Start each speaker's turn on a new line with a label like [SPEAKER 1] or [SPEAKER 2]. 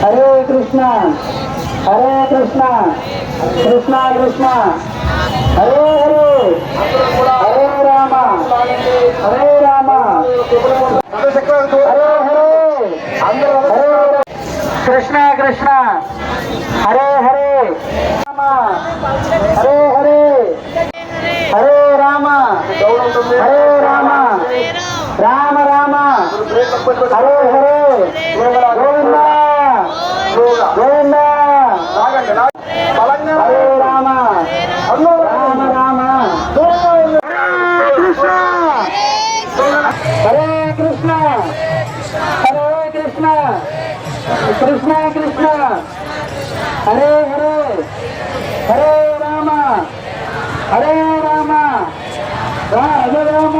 [SPEAKER 1] Hare Krishna Hare Krishna Krishna Krishna Hare Hare Hare Rama Hare Rama Hare Hare Hare Krishna Krishna Hare Hare Rama Hare Hare Hare Rama Hare Rama Rama Rama Hare Hare Govinda Govinda Hare Rama Rama Rama Krishna Hare Krishna Hare Krishna Krishna Krishna Hare Hare Hare Rama Hare Rama Hare Rama